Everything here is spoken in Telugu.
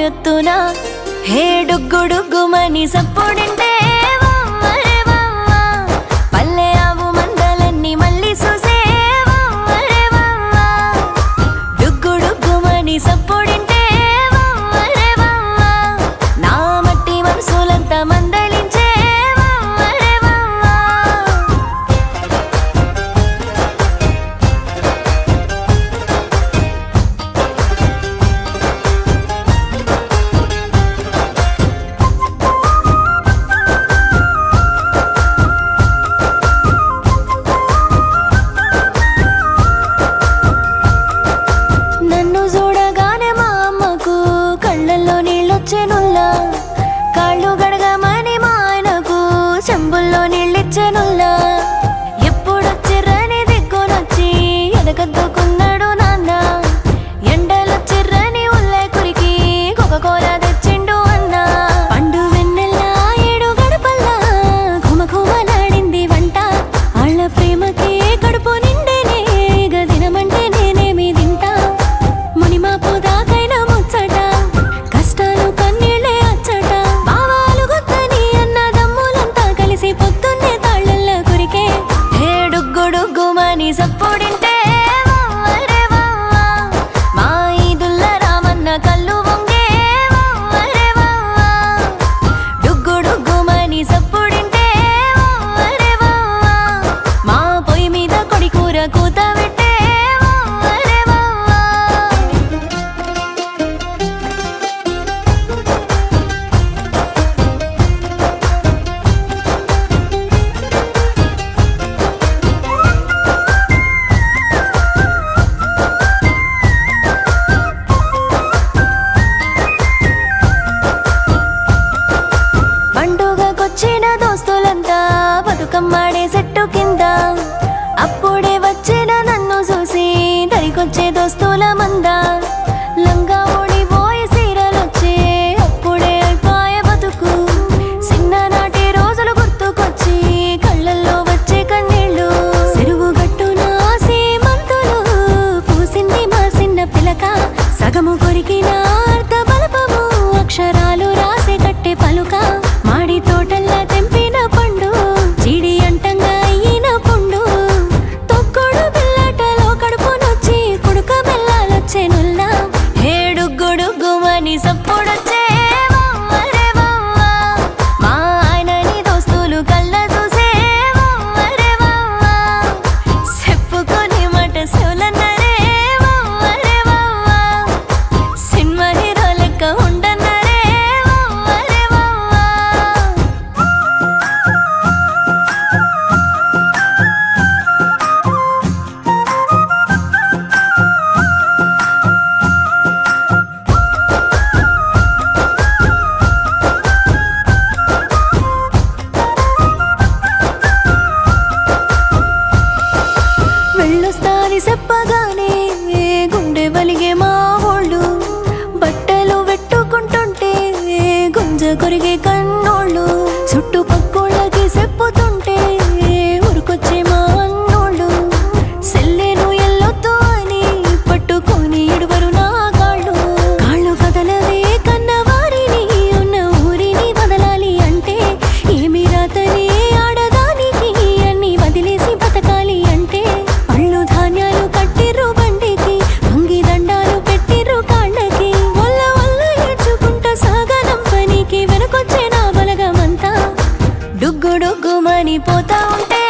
ఎత్తున హే డుగ్గుడుగ్గుమని సప్పుడింటే వమ్మరే వమ్మ పల్లె ఆవు మందలన్నీ మళ్ళీ చూసే వమ్మరే వమ్మ డుగ్గుడుగ్గుమని సప్పుడింటే వమ్మరే వమ్మ నా మట్టి మనసులంతా మందలించే వమ్మరే వమ్మ నన్ను చూడగానే మా అమ్మకు కళ్ళల్లో నీళ్ళొచ్చేనుల్లా కాళ్ళు గడగమని మా ఆయనకు చెంబుల్లో నీళ్ళిచ్చేనుల్లా ఎప్పుడొచ్చిర్రని దిగ్గునొచ్చి ఎదగద్దుకున్నాడు నాన్న ఎండలొచ్చిర్రని ఉల్లే కురికి కోకోకోలా తెచ్చిండు అన్న పండు వెన్నెల్లా ఏడు గడపల్లా ఘుమఘుమలాడింది వంట ఆళ్ళ ప్రేమకి కడుపు నిండేనే గదినమంటే నేనేమి తింటా మునిమాపు దాకైనా ముచ్చట కష్టాలు కన్నీళ్ళే అచ్చట బావాలు గుత్తని అన్న దమ్ములంతా కలిసి పొద్దున్నే తాళ్ళల్లో కురికే హే డుగ్గుడుగ్గుమని సప్పుడింటే వమ్మరే వమ్మ మా ఈదుల్ల రామన్న కళ్ళు వంగే వమ్మరే వమ్మ డుగ్గుడుగ్గుమని సప్పుడింటే వమ్మరే వమ్మ మా పొయ్యి మీద కొడి కూర కూత పెట్టే వమ్మరే వమ్మ పండుగకొచ్చిన దోస్తులంతా బతుకమ్మాడే చెట్టు కింద అప్పుడే వచ్చిన నన్ను చూసి దరికొచ్చే దోస్తుల మంద లంగా ఓడిపోయి సీరలొచ్చే అప్పుడే అయిపోయే బతుకు చిన్ననాటి రోజులు గుర్తుకొచ్చి కళ్ళల్లో వచ్చే కన్నీళ్ళు చెరువు గట్టున సీమంతులు పూసింది మా చిన్న పిలక సగము కొరికిన అర్ధ బలపము అక్షరాలు రాసే కట్టె పలుక మాడి తోటల్లా తెంపిన పండు చీడి అంటంగా అయిన పుండు తొక్కుడు బిల్లటలో కడుపునొచ్చి కుడుక బెల్లాలొచ్చేనుల్లా హే డుగ్గుడుగ్గుమని సప్పుడొచ్చే వమ్మరే వమ్మ మా ఆయనని దోస్తులు కళ్ళ చూసే వమ్మరే వమ్మ చెప్పుకొని మాట సెవులన్నరే వమ్మరే వమ్మ సినిమా హీరో లెక్క ఉండన్నరే వమ్మరే వమ్మ వెళ్ళొస్తాని చెప్పగానే గుండె వలిగే మా ఓళ్ళు బట్టలు పెట్టుకుంటుంటే గుంజ కొరిగే కన్నోళ్ళు చుట్టుపక్కోళ్ళకి చెప్పుతుంటే ఉరుకొచ్చే మా అన్నోళ్ళు సెల్లెను ఎల్లొద్దు అని పట్టుకొని ఎడువరు నా కాళ్ళు కాళ్ళు కదలవే కన్నవారిని ఉన్న ఊరిని వదలాలి అంటే ఏమి రాతని ఆడదానికి అన్ని వదిలేసి బతకాలి అంటే పళ్ళు ధాన్యాలు కట్టిర్రు బండికి వంగి దండాలు పెట్టిర్రు కాళ్ళకి వల్ల వల్ల ఏడ్చుకుంటా సాగనం పనికి వెనుకొచ్చే నా బలగమంతా డుగ్గుడుగ్గుమని పోతా ఉంటే